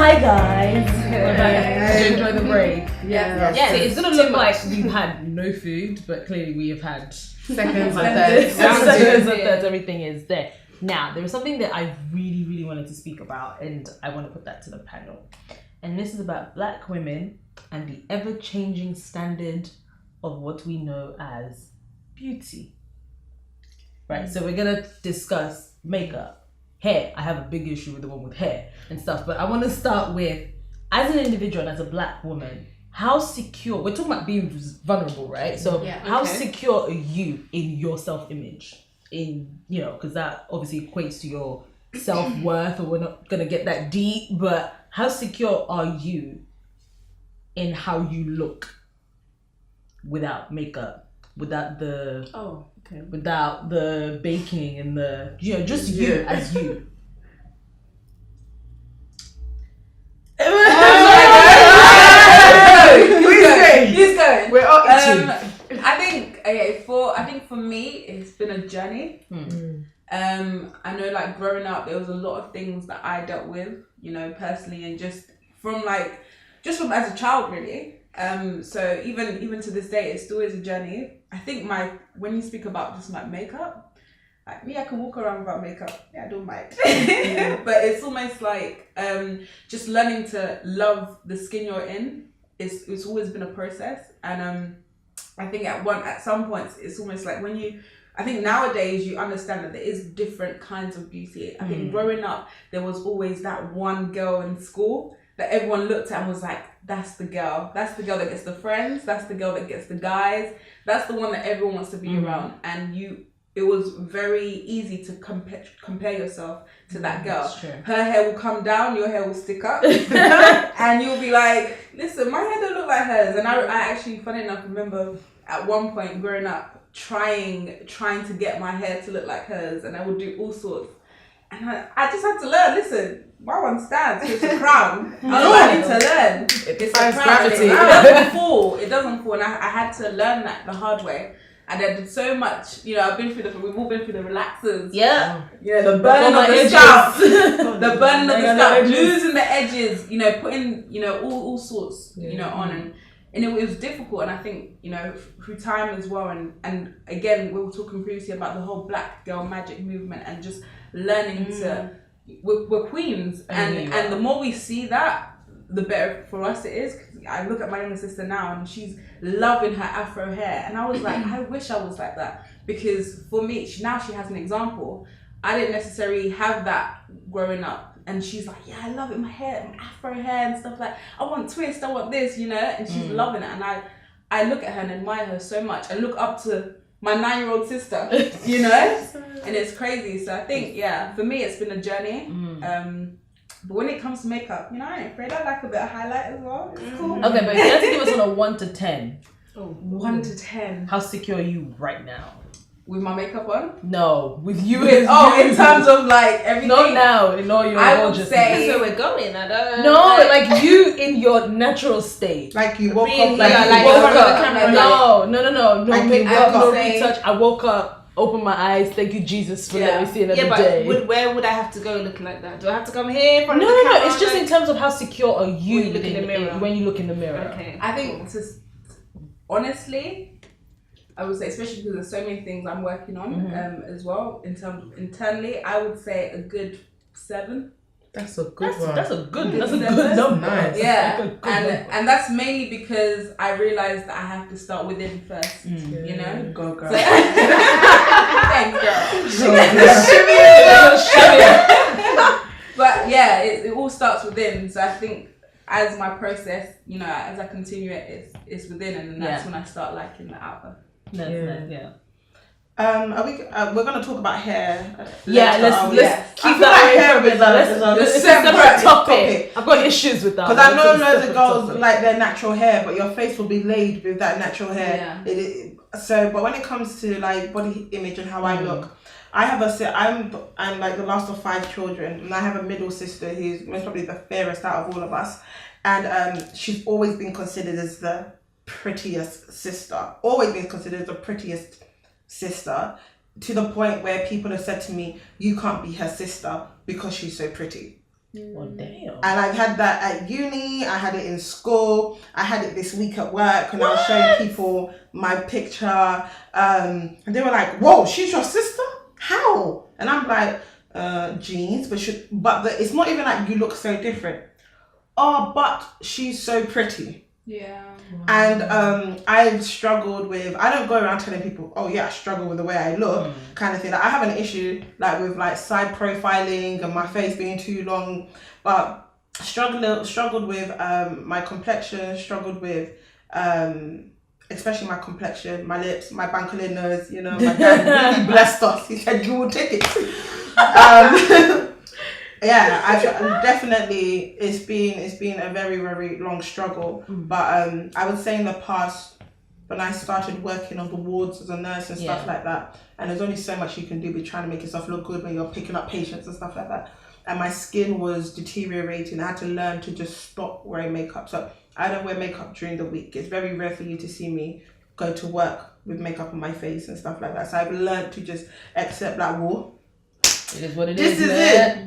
Hi guys. Did you enjoy the break? Yeah. So it's gonna look like we've had no food, but clearly we have had seconds and thirds. Everything is there. Now, there is something that I really, really wanted to speak about, and I want to put that to the panel. And this is about Black women and the ever-changing standard of what we know as beauty. Right, so we're gonna discuss makeup, hair. I have a big issue with the one with hair and stuff, but I want to start with, as an individual and as a Black woman, how secure, we're talking about being vulnerable, right? So how secure are you in your self-image? In, you know, because that obviously equates to your self-worth, or we're not gonna get that deep, but how secure are you in how you look without makeup, without the without the baking and the, you know, just you as you? He's going. We're all itching. I think for me, it's been a journey. I know, like, growing up, there was a lot of things that I dealt with, you know, personally, and just from as a child, really. So even to this day, it still is a journey. I think when you speak about just like makeup, like me, I can walk around without makeup. Yeah, I don't mind. But it's almost like just learning to love the skin you're in. It's always been a process, and I think at some points it's almost like I think nowadays you understand that there is different kinds of beauty. I think growing up there was always that one girl in school that everyone looked at and was like, that's the girl that gets the friends, that's the girl that gets the guys, that's the one that everyone wants to be around. And it was very easy to compare yourself to that girl. Her hair will come down, your hair will stick up, and you'll be like, listen, my hair don't look like hers. And I actually, funny enough, remember at one point growing up trying to get my hair to look like hers, and I would do all sorts. And I just had to learn, listen, my one stands, it's a crown. I need to learn. It's a crown. It doesn't fall. And I had to learn that the hard way. And I did so much, you know, we've all been through the relaxers. Yeah. You know, the burn of the scalp. The burn of the scalp, losing the edges, you know, putting, you know, all sorts, you know, on. And it was difficult. And I think, you know, through time as well. And again, we were talking previously about the whole Black girl magic movement and just learning we're queens. And the more we see that, the better for us it is. 'Cause I look at my younger sister now and she's loving her afro hair, and I was like, I wish I was like that, because for me now she has an example. I didn't necessarily have that growing up, and she's like, yeah, I love it, my hair, my afro hair and stuff, like I want twist, I want this, you know, and she's loving it. And I look at her and admire her so much. I look up to my 9-year-old sister, you know, and it's crazy. So I think, for me it's been a journey. But when it comes to makeup, you know, I ain't afraid. I like a bit of highlight as well. It's cool. Okay, but you have to give us on a 1 to 10. 1 to 10. How secure are you right now? With my makeup on? No, with you. In terms of like everything? Not now, in all your gorgeous. That's where we're going. I don't. No, like you in your natural state. Like you woke up, No, makeup, no retouch. I woke up. Open my eyes, thank you Jesus for letting me see another day. But where would I have to go looking like that? Do I have to come here in front of the camera? camera? It's just in terms of how secure are you when you look in the mirror. When you look in the mirror. Okay. I think, honestly, I would say, especially because there's so many things I'm working on as well, in terms of internally, I would say a good 7. That's a good one. That's a good number. Nice. Yeah, and that's mainly because I realized that I have to start within first. You know, go girl. Thanks, girl. But yeah, it all starts within. So I think as my process, you know, as I continue it's within, and then that's when I start liking the outer. We're gonna talk about hair. Let's keep that away from it. Let's separate topic. I've got issues with that. Because I know loads of girls like their natural hair, but your face will be laid with that natural hair. But when it comes to like body image and how I look, I'm like the last of 5 children, and I have a middle sister who's most probably the fairest out of all of us, and she's always been considered as the prettiest sister. Always been considered as the prettiest sister, to the point where people have said to me, you can't be her sister because she's so pretty. Well, damn. And I've had that at uni, I had it in school, I had it this week at work, and I was showing people my picture, and they were like, whoa, she's your sister? How? And I'm like, genes, but it's not even like you look so different. Oh, but she's so pretty. Yeah. And I've struggled with, I don't go around telling people, oh yeah, I struggle with the way I look, kind of thing. Like, I have an issue like with like side profiling and my face being too long, but struggled with my complexion, struggled with especially my complexion, my lips, my bankalin nose, you know, my dad really blessed us. He said, you will take it. Yeah, I've definitely, it's been a very, very long struggle. But I would say in the past, when I started working on the wards as a nurse and stuff like that, and there's only so much you can do with trying to make yourself look good when you're picking up patients and stuff like that. And my skin was deteriorating. I had to learn to just stop wearing makeup. So I don't wear makeup during the week. It's very rare for you to see me go to work with makeup on my face and stuff like that. So I've learned to just accept that war. It is what it this is. This is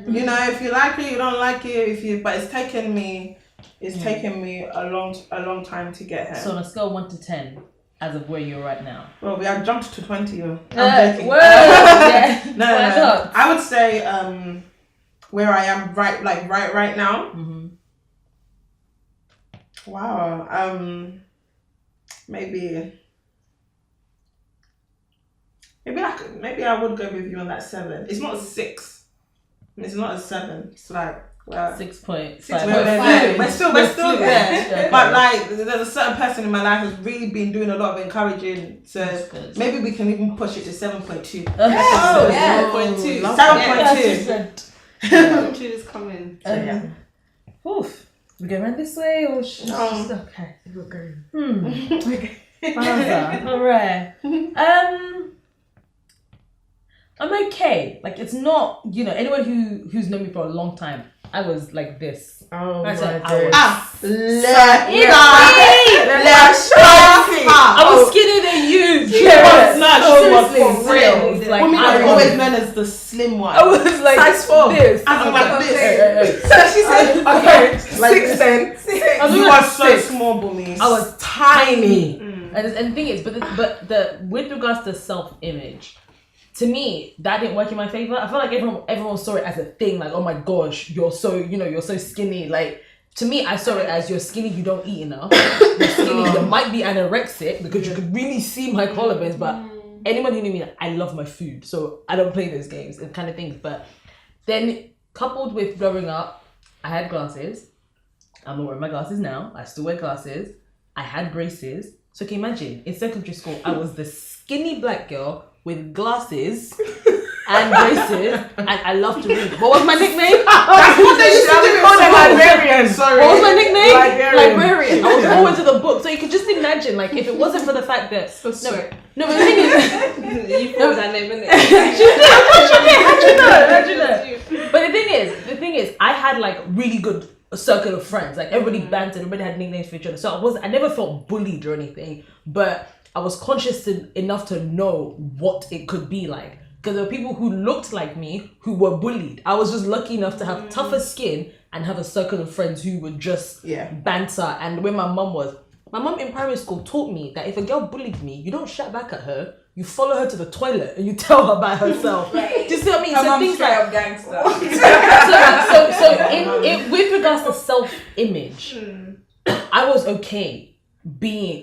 it. You know, if you like it, you don't like it. But it's taken me a long time to get here. So on a scale of 1 to 10, as of where you're right now. Well, we have jumped to 20. I'm joking. Yeah. No. I would say where I am right now. Mm-hmm. Wow. Maybe I would go with you on that 7. It's not a 6. It's not a 7. It's like 6.5. We're still there. But like, there's a certain person in my life who's really been doing a lot of encouraging. So maybe we can even push it to 7.2. 7.2. 7.2. 7.2 is coming. So yeah. Oof. We go around this way or okay. We're going. Okay. All right. I'm okay. Like, it's not, you know, anyone who's known me for a long time, I was like this. Oh I my said God. I was skinnier than you. She was for real. Like, I was always known as the slim one. I was like size 4. This. I was like this. So she said, okay, Like 6 then. You are so small, Bumi. I was tiny. And the thing is, but the with regards to self-image, to me, that didn't work in my favor. I feel like everyone saw it as a thing, like, oh my gosh, you're so skinny. Like, to me, I saw it as, you're skinny, you don't eat enough. You're skinny, you might be anorexic, because you could really see my collarbones. But anyone who knew me, I love my food, so I don't play those games and kind of things. But then, coupled with growing up, I had glasses. I'm not wearing my glasses now. I still wear glasses. I had braces. So can you imagine, in secondary school, I was the skinny black girl with glasses and braces, and I love to read. What was my nickname? That's what they used to do. Librarian. Sorry. What was my nickname? Librarian. I was always in the book. So you could just imagine, like, if it wasn't for the fact that So sweet. no, but the thing is, You put that name in it. how'd you know? But the thing is, I had like really good circle of friends. Like, everybody bantered, everybody had nicknames for each other. So I never felt bullied or anything, but I was conscious enough to know what it could be like. Because there were people who looked like me who were bullied. I was just lucky enough to have tougher skin and have a circle of friends who would just banter. And the way my mum in primary school taught me that if a girl bullied me, you don't shout back at her. You follow her to the toilet and you tell her about herself. Do you see what I mean? Her so mum's things straight like up gangster. so with regards to self-image, I was okay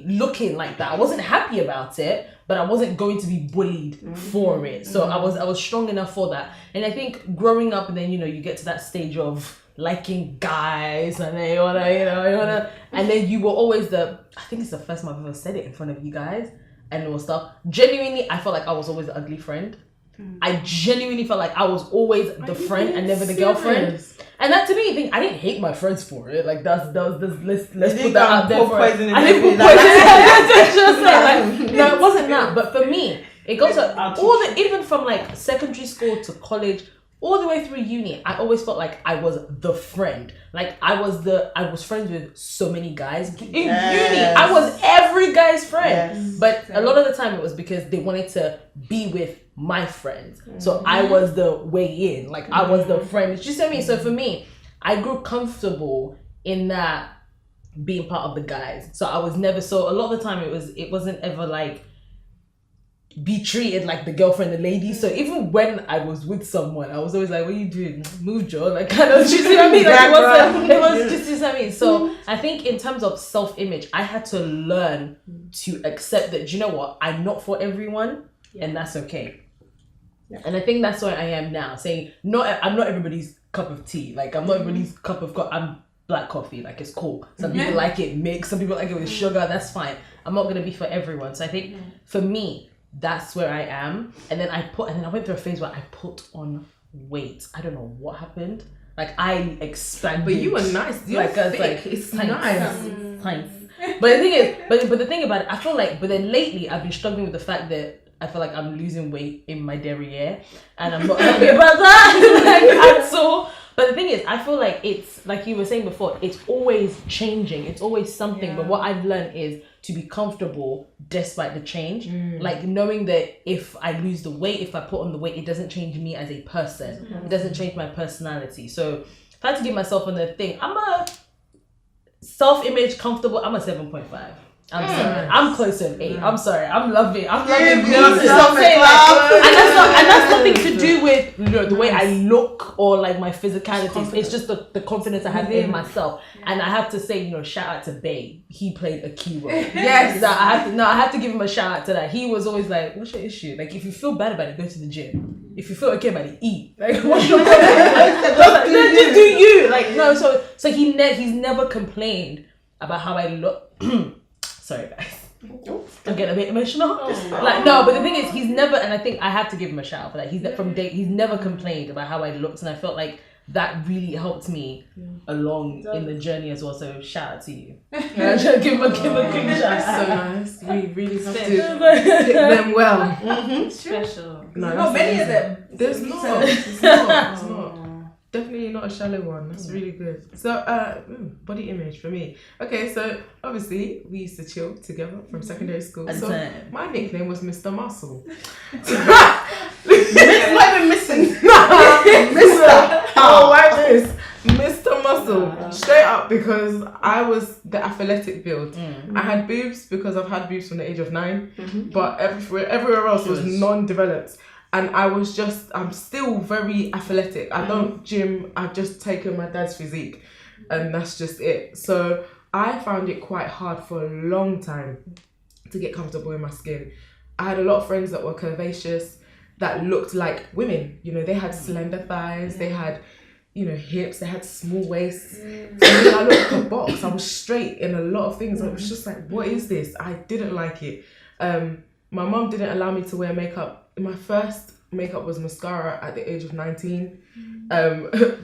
looking like that. I wasn't happy about it, but I wasn't going to be bullied for it. So I was strong enough for that. And I think growing up, and then, you know, you get to that stage of liking guys, and then you wanna, and then you were always I think it's the first time I've ever said it in front of you guys and all stuff. Genuinely, I felt like I was always the ugly friend. I genuinely felt like I was always the friend and never the girlfriend. And that, to me, I didn't hate my friends for it. Like, let's put that out there for it. I didn't put poison. No, it wasn't that. But for me, it got to even from like secondary school to college, all the way through uni, I always felt like I was the friend. Like, I was friends with so many guys. In uni, I was every guy's friend. Yes. But a lot of the time it was because they wanted to be with my friends. So I was the way in. Like, I was the friend. You see what I mean? So for me, I grew comfortable in that being part of the guys. So I was never a lot of the time it wasn't ever like be treated like the girlfriend, the lady. So even when I was with someone, I was always like, what are you doing? Move, Joe. Like, kind of, you see what I mean? Like, it was just, you know what I mean? So I think in terms of self-image, I had to learn to accept that, you know what? I'm not for everyone, and that's okay. Yeah. And I think that's where I am now, saying, I'm not everybody's cup of tea. Like, I'm not everybody's cup of coffee. I'm black coffee, like, it's cool. Some people like it mixed, some people like it with sugar, that's fine. I'm not going to be for everyone. So I think for me, that's where I am. And then I went through a phase where I put on weight. I don't know what happened. Like I expanded. But you were nice. You're thick. It's nice. Thanks. But the thing is, but the thing about it, I feel like, but then lately I've been struggling with the fact that I feel like I'm losing weight in my derriere, and I'm not happy about that. Like, at all. But the thing is, I feel like it's, like you were saying before, it's always changing. It's always something. Yeah. But what I've learned is to be comfortable despite the change. Like knowing that if I lose the weight, if I put on the weight, it doesn't change me as a person. It doesn't change my personality. So if I had to give myself on the thing, I'm a self-image comfortable, I'm a 7.5. I'm sorry. I'm close to an 8. I'm sorry. I'm loving. I'm loving me. And that's nothing to do with the way I look or like my physicality. It's just the confidence I have in myself. And I have to say, shout out to Bay. He played a key role. Yes. I have to give him a shout out to that. He was always like, "What's your issue? Like, if you feel bad about it, go to the gym. If you feel okay about it, eat. Like, what's your problem? Just do you? Like, no. So he's never complained about how I look." Sorry guys, I'm getting a bit emotional. Like no, but the thing is, he's never, and I think I have to give him a shout out for that. He's never complained about how I looked, and I felt like that really helped me along in the journey as well. So shout out to you. Give him a king shout. So nice. We really have to hit them well. Special. No, not many of them. There's not. It's not. Definitely not a shallow one. That's really good. So, body image for me. Okay, so obviously we used to chill together from secondary school. So my nickname was Mr. Muscle. It's not even missing. Mr. Oh, why this? Mr. Muscle. Straight up, because I was the athletic build. I had boobs because I've had boobs from the age of 9, but everywhere else was non-developed. And I'm still very athletic. I don't gym. I've just taken my dad's physique, and that's just it. So I found it quite hard for a long time to get comfortable in my skin. I had a lot of friends that were curvaceous, that looked like women. They had slender thighs, they had, hips, they had small waists. So I looked like a box. I was straight in a lot of things. I was just like, what is this? I didn't like it. My mom didn't allow me to wear makeup. My first makeup was mascara at the age of 19.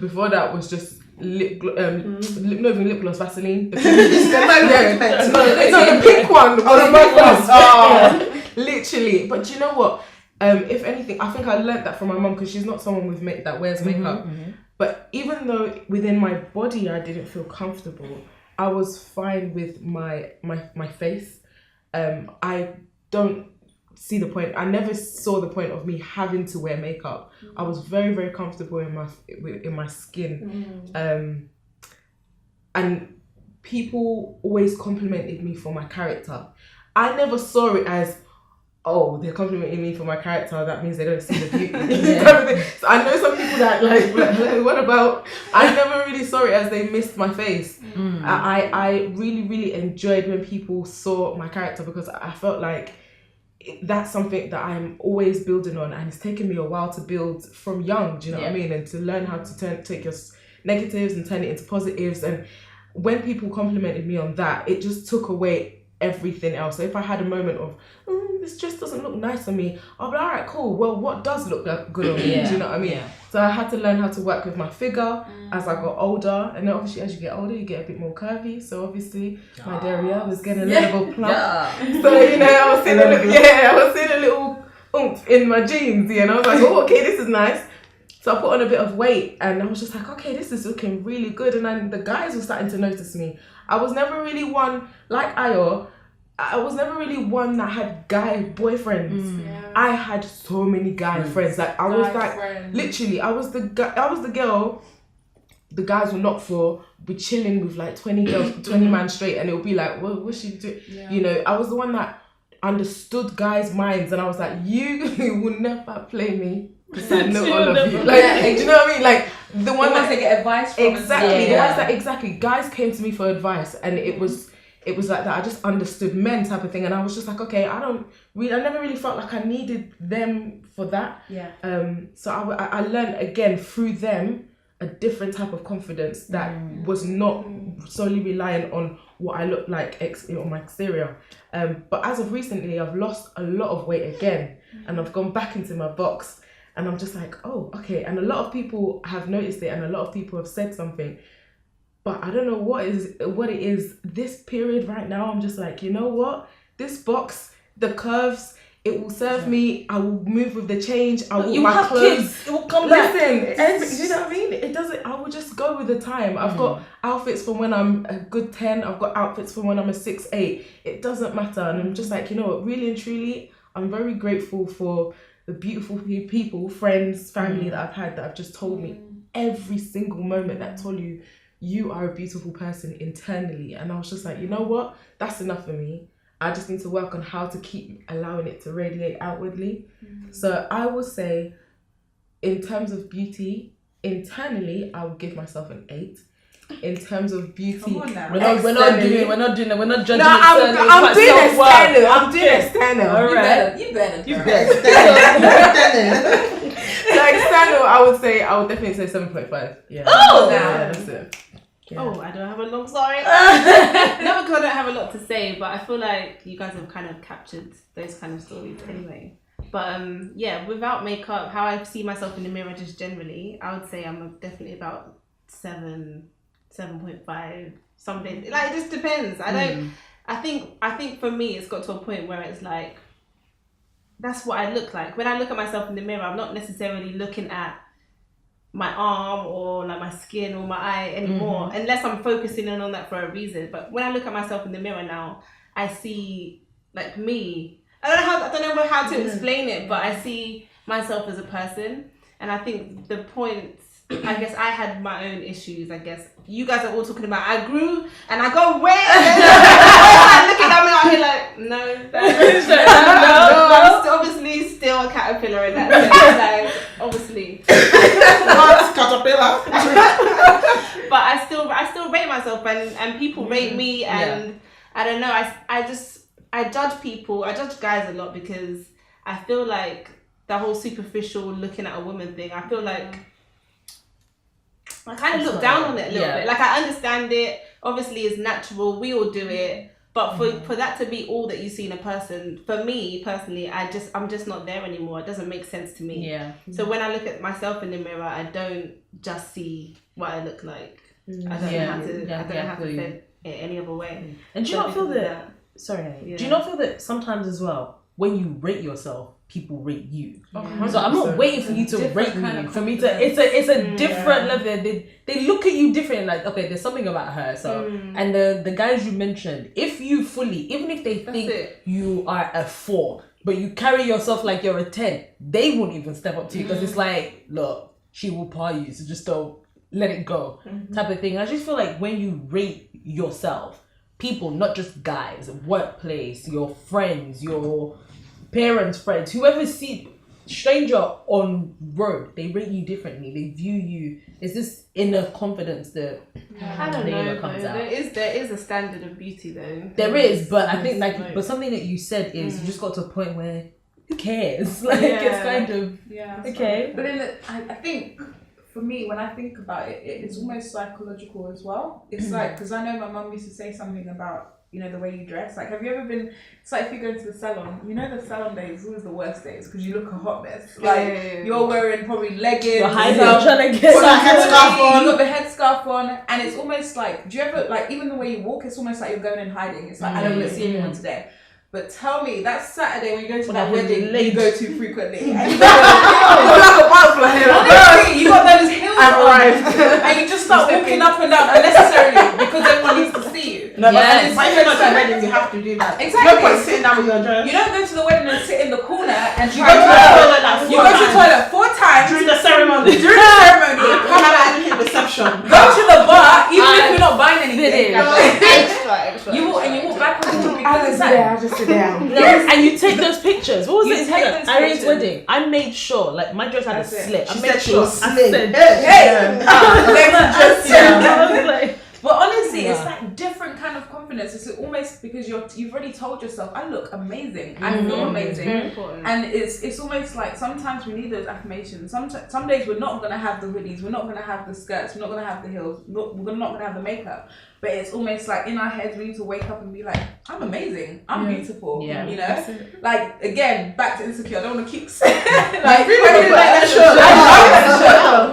Before that was just lip gloss, Vaseline. The pink one. Literally. But you know what? If anything, I think I learned that from my mom, because she's not someone that wears makeup. But even though within my body I didn't feel comfortable, I was fine with my face. I don't see the point. I never saw the point of me having to wear makeup. I was very, very comfortable in my skin. And people always complimented me for my character. I never saw it as, oh, they're complimenting me for my character, that means they don't see the beauty. So I know some people that like, what about, I never really saw it as they missed my face. I really, really enjoyed when people saw my character, because I felt like that's something that I'm always building on, and it's taken me a while to build from young, do you know what I mean? And to learn how to take your negatives and turn it into positives. And when people complimented me on that, it just took away everything else. So if I had a moment of, this just doesn't look nice on me, I'll be like, all right, cool, well, what does look good on me? Do you know what I mean? So I had to learn how to work with my figure as I got older. And then obviously as you get older, you get a bit more curvy. So obviously my derriere was getting a little plump. So, I was seeing a little oomph in my jeans, and I was like, oh, okay, this is nice. So I put on a bit of weight, and I was just like, okay, this is looking really good. And then the guys were starting to notice me. I was never really one, like Ayo, I was never really one that had guy boyfriends. I had so many guy friends. Like I was like, literally, I was the girl the guys will knock for, be chilling with like 20 girls, 20 man straight, and it'll be like, what's she doing? Yeah. You know, I was the one that understood guys' minds, and I was like, you will never play me. Because I know all of you. Like, do you know what I mean? Like the one that they get advice from. Exactly. The ones that guys came to me for advice, and it was like that. I just understood men type of thing, and I was just like, okay, I never really felt like I needed them for that. Yeah. So I learned again through them a different type of confidence that was not solely reliant on what I looked like on my exterior. But as of recently, I've lost a lot of weight again, and I've gone back into my box, and I'm just like, oh, okay. And a lot of people have noticed it, and a lot of people have said something, but I don't know what it is. This period right now, I'm just like, you know what? This box, the curves, it will serve me. I will move with the change. I will my clothes. Kids. It will come back. Listen, you know what I mean? It doesn't. I will just go with the time. I've got outfits from when I'm a good 10. I've got outfits from when I'm a 6'8". It doesn't matter. And I'm just like, you know what? Really and truly, I'm very grateful for the beautiful people, friends, family that I've had that have just told me every single moment that Tolu, you are a beautiful person internally. And I was just like, you know what? That's enough for me. I just need to work on how to keep allowing it to radiate outwardly. So I will say, in terms of beauty, internally, I would give myself an 8. In terms of beauty, we're not judging. No, I'm doing external. I'm doing external. All right. You better. So external, I would definitely say 7.5. Yeah. Oh! Yeah, that's it. Yeah. Oh, I don't have a long story. Not because I don't have a lot to say, but I feel like you guys have kind of captured those kind of stories anyway. But yeah, without makeup, how I see myself in the mirror just generally, I would say I'm definitely about 7.5, something. Like, it just depends. I think for me, it's got to a point where it's like, that's what I look like. When I look at myself in the mirror, I'm not necessarily looking at my arm or like my skin or my eye anymore, unless I'm focusing in on that for a reason. But when I look at myself in the mirror now, I see like me. I don't know how to explain it, but I see myself as a person. And I think the point, I guess I had my own issues. I guess you guys are all talking about I grew and I got weight. And looking at me out here like, no, I'm obviously still a caterpillar in that sense. Like, obviously, caterpillar. But I still rate myself, and people rate me, and I don't know. I judge people. I judge guys a lot because I feel like the whole superficial looking at a woman thing. I feel like I kind of look down on it a little bit. Like, I understand it. Obviously, it's natural. We all do it. But for that to be all that you see in a person, for me personally, I'm just not there anymore. It doesn't make sense to me. Yeah. So when I look at myself in the mirror, I don't just see what I look like. I don't know how to say it any other way. And do you not feel that? Sorry. Do you not feel that sometimes as well, when you rate yourself, people rate you? So I'm not waiting for you to rate me. For me to, it's a different level. They look at you different. Like, okay, there's something about her. So and the guys you mentioned, if you fully, even if they think you are a 4, but you carry yourself like you're a 10, they won't even step up to you because it's like, look, she will par you, so just don't let it go, type of thing. I just feel like when you rate yourself, people, not just guys, workplace, your friends, your parents, friends, whoever see stranger on road, they rate you differently. They view you. Is this inner confidence that I don't know comes out? There is a standard of beauty though. There is, but I think but something that you said is you just got to a point where who cares? Like it's kind of okay. But then I think for me, when I think about it, it's almost psychological as well. It's like, because I know my mum used to say something about, you know, the way you dress. Like, have you ever been, it's like if you go to the salon, you know the salon days is always the worst days because you look a hot mess. Like, you're wearing probably leggings. You're hiding, trying to get some headscarf on. You got the headscarf on. And it's almost like, do you ever, like, even the way you walk, it's almost like you're going in hiding. It's like, I don't want to see anyone today. But tell me, that Saturday when you go to that wedding you go to frequently, and you got like a butterfly here. Honestly, you got those heels on, and you just start walking up and down unnecessarily because everyone needs to see you. No, but if you're not at a wedding, you have to do that. Exactly. No point sitting down with your dress. You don't go to the wedding and sit in the corner and you go to the toilet 4 times during the ceremony. You come out and hit the exception. Go to the bar, even if you're not buying anything. Extra. You walk back on the I'll just sit down. And you take those pictures. What was You it? take those Irene's pictures. wedding. I made sure, like my dress had a That's it. slit. She I made said she sure. was I slim. said, Hey, let's just I was like, But honestly, it's Yeah. like different kind of confidence. It's almost because you've already told yourself, I look amazing. I feel amazing. Very important. And it's almost like sometimes we need those affirmations. Some days we're not gonna have the hoodies, we're not gonna have the skirts, we're not gonna have the heels, we're not gonna have the makeup. But it's almost like in our heads we need to wake up and be like, I'm amazing, I'm beautiful. Yeah. You know? Like again, back to insecure. I don't wanna keep saying like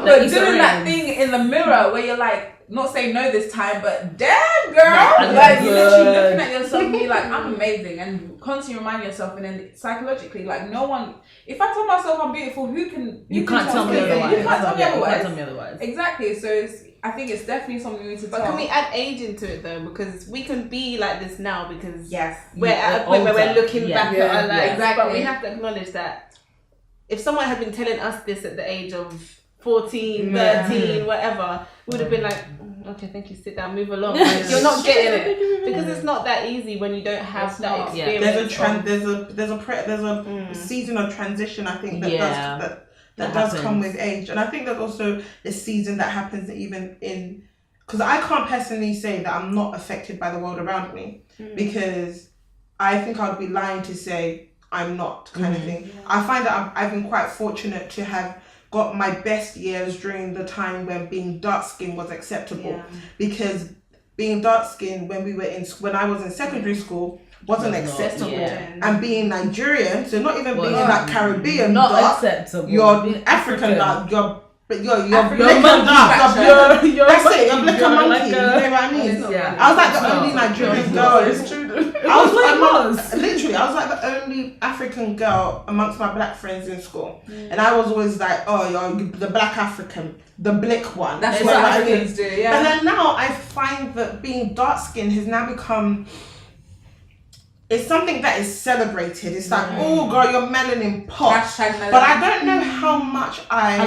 but doing that thing in the mirror where you're like, not saying no this time, but damn girl, like you're literally looking at yourself and be like, I'm amazing, and constantly remind yourself, and then psychologically, like no one. If I tell myself I'm beautiful, who can? you can't tell me otherwise. You can't tell me otherwise. You can't tell me otherwise. Exactly. So I think it's definitely something we need to But tell. can we add age into it though? Because we can be like this now because Yes. we're at a point where we're looking back at our lives. exactly. But we have to acknowledge that if someone had been telling us this at the age of 14, 13, whatever, we would have been like, okay, thank you, sit down, move along. Like, you're not getting it. Because it's not that easy when you don't have It's that not. experience. There's a season of transition. I think that Yeah. that does come with age, and I think there's also a season that happens even in, because I can't personally say that I'm not affected by the world around me, because I think I'd be lying to say I'm not, kind of thing. I find that I've been quite fortunate to have got my best years during the time when being dark skinned was acceptable, because being dark skinned when I was in secondary school wasn't acceptable, and being Nigerian, so not even being like Caribbean, Not dark, acceptable. you're African dark, you're black and African dark, you're that's it, you're black and monkey, like you know what I mean? Yeah. I was like the only Nigerian girl. It's true. I was like the only African girl amongst my black friends in school, and I was always like, oh, you're the black African, the blick one. That's what Africans do. Yeah. And then now I find that being dark skinned has now become. It's something that is celebrated. It's like, oh girl, you're melanin posh. But I don't know how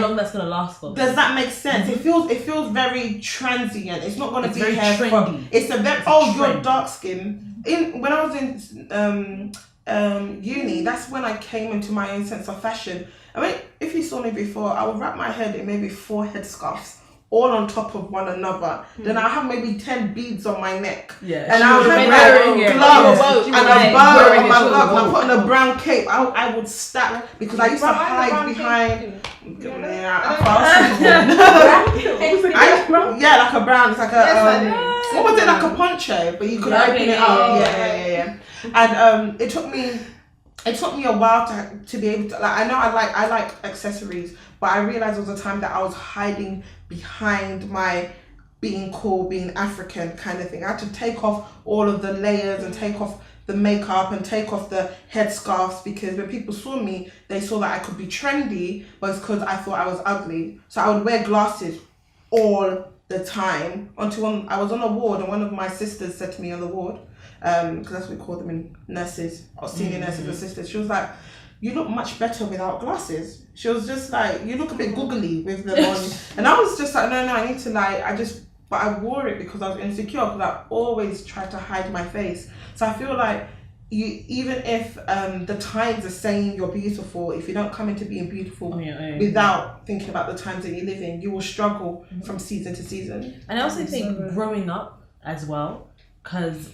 long that's gonna last for. Does that make sense? It feels very transient. It's not gonna be very here trendy. It's a very you're dark skin. When I was in uni, that's when I came into my own sense of fashion. I mean, if you saw me before, I would wrap my head in maybe 4 headscarves, all on top of one another. Then I have maybe 10 beads on my neck. Yeah. And I'll have gloves and a bow on my gloves. And I put on a brown cape. I would stack because I used to hide behind. Yeah, like a brown. It's like a what was it, like a poncho, but you could open it up. Yeah. And it took me a while to be able to, like, I know I like accessories, but I realized there was a time that I was hiding behind my being cool, being African kind of thing. I had to take off all of the layers and take off the makeup and take off the headscarves, because when people saw me, they saw that I could be trendy, but it's because I thought I was ugly. So I would wear glasses all the time until I was on a ward, and one of my sisters said to me on the ward, because that's what we call them in nurses or senior nurses or sisters, she was like, you look much better without glasses. She was just like, you look a bit googly with them on. And I was just like, no, I need to but I wore it because I was insecure, because I always tried to hide my face. So I feel like even if the times are saying you're beautiful, if you don't come into being beautiful without thinking about the times that you live in, you will struggle from season to season. And I also think growing up as well, because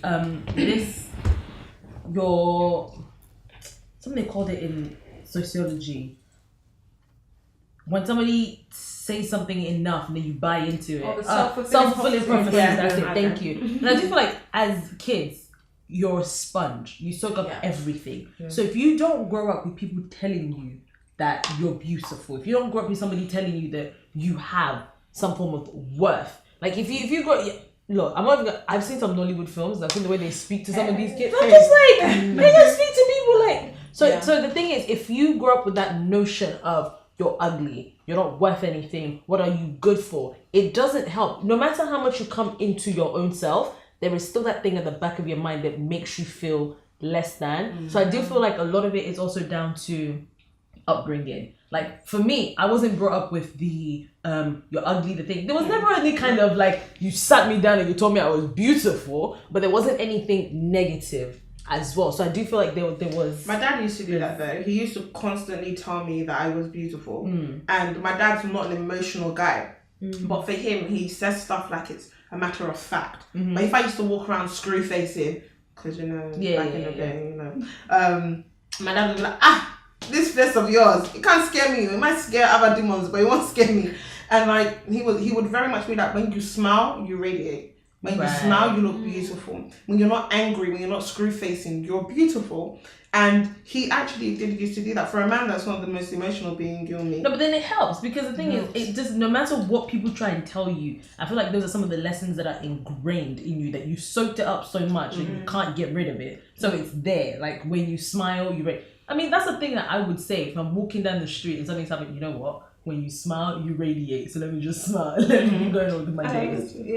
something they called it in sociology, when somebody says something enough and then you buy into it. Self-fulfilling prophecy. That's it. Thank you. And I do feel like as kids, you're a sponge. You soak up everything. Yeah. So if you don't grow up with people telling you that you're beautiful, if you don't grow up with somebody telling you that you have some form of worth, like if you grow. Look, I've seen some Nollywood films. I've seen the way they speak to some of these kids. I'm just like, they just speak to people like. So the thing is, if you grow up with that notion of you're ugly, you're not worth anything, what are you good for? It doesn't help. No matter how much you come into your own self, there is still that thing at the back of your mind that makes you feel less than. So I do feel like a lot of it is also down to upbringing. Like for me, I wasn't brought up with the you're ugly, the thing. There was never any kind of like you sat me down and you told me I was beautiful, but there wasn't anything negative as well. So I do feel like there was. My dad used to do that though. He used to constantly tell me that I was beautiful, and my dad's not an emotional guy, but for him, he says stuff like it's a matter of fact. But if I used to walk around screw facing, because back in the day, my dad would be like, this face of yours, it can't scare me. It might scare other demons, but it won't scare me. And like he would very much be like, when you smile, you radiate. When you smile, you look beautiful. When you're not angry, when you're not screw facing, you're beautiful. And he actually used to do that for a man that's not the most emotional being. You'll meet. No, but then it helps because the thing is, it just no matter what people try and tell you, I feel like those are some of the lessons that are ingrained in you that you soaked it up so much that you can't get rid of it. So it's there. Like when you smile, I mean, that's the thing that I would say if I'm walking down the street and something's happening. You know what? When you smile, you radiate. So let me just smile. Let me keep going on with my day.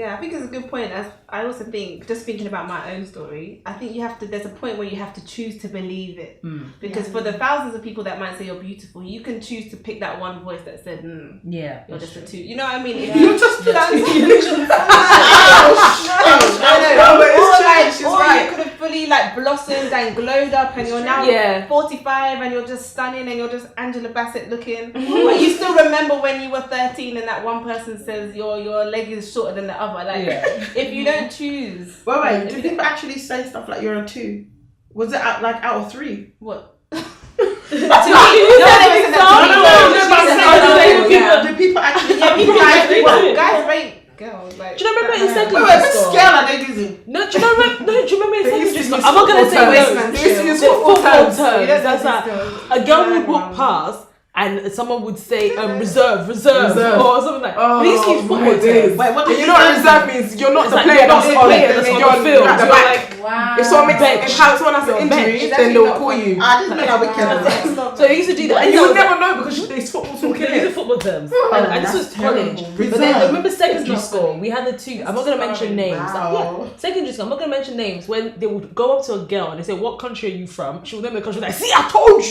I think it's a good point. As I also think, just thinking about my own story, I think there's a point where you have to choose to believe it. Because for the thousands of people that might say you're beautiful, you can choose to pick that one voice that said, you're just a two. You know what I mean? If you just you could have fully like blossomed and glowed up, and you're now 45 and you're just stunning and you're just Angela Bassett looking. But you still remember when you were 13 and that one person says your leg is shorter than the other. Like if you don't choose. Wait, do people actually say stuff like you're a 2? Was it out of 3? What? Do people actually? Guys rate girls. Like, do you remember in secondary what school? scale are they using? No, do you remember in secondary school? I'm not gonna say football terms. That's like a girl would walk past. And someone would say reserve or something like that. These use football terms. Wait, what do you know what reserve means? You're not the player that's on the field. At the back. If someone has an injury, then they'll call you. I didn't know that. So they used to do that. And you would never know because there's football talking. These are football terms. And this was college. But then remember secondary school, we had the two. I'm not going to mention names. Secondary school, I'm not going to mention names. When they would go up to a girl and they say, what country are you from? She would name the country like, see, I told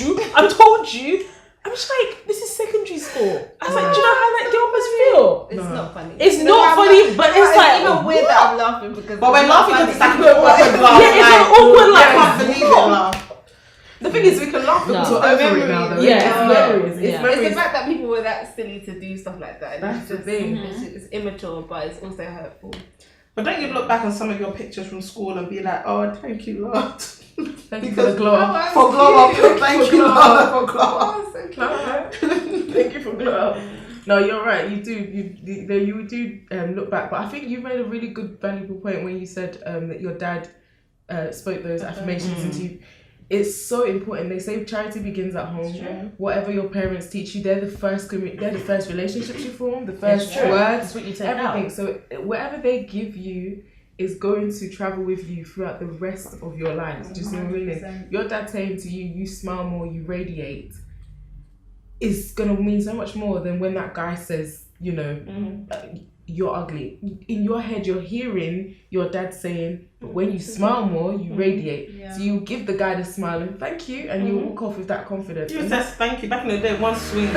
you. I'm just like, this is secondary school. I was like, do you know how that girl must feel? It's not funny. It's not funny, but it's like even weird that I'm laughing because. But we're laughing because it's like an awkward laugh. Yeah, it's an awkward laugh. I can't believe it laugh. The thing is, we can laugh because we're over it now. Though. It's the fact that people were that silly to do stuff like that. That's the thing. It's immature, but it's also hurtful. But don't you look back on some of your pictures from school and be like, oh, thank you, Lord. Thank you for the glow up. For glow up. Thank you, Lord, for glow up. Thank you for glow up. No, you're right. You do look back. But I think you made a really good, valuable point when you said that your dad spoke those affirmations into you. It's so important. They say charity begins at home. Whatever your parents teach you, they're the first relationships you form, the first words, what you take everything. out. So whatever they give you is going to travel with you throughout the rest of your life. Do you see what I mean? Your dad saying to you, you smile more, you radiate, is gonna mean so much more than when that guy says, you know, you're ugly. In your head, you're hearing your dad saying, but when you smile more, you radiate. So you give the guy the smile and thank you, and you walk off with that confidence. You says thank you. Back in the day, one swing.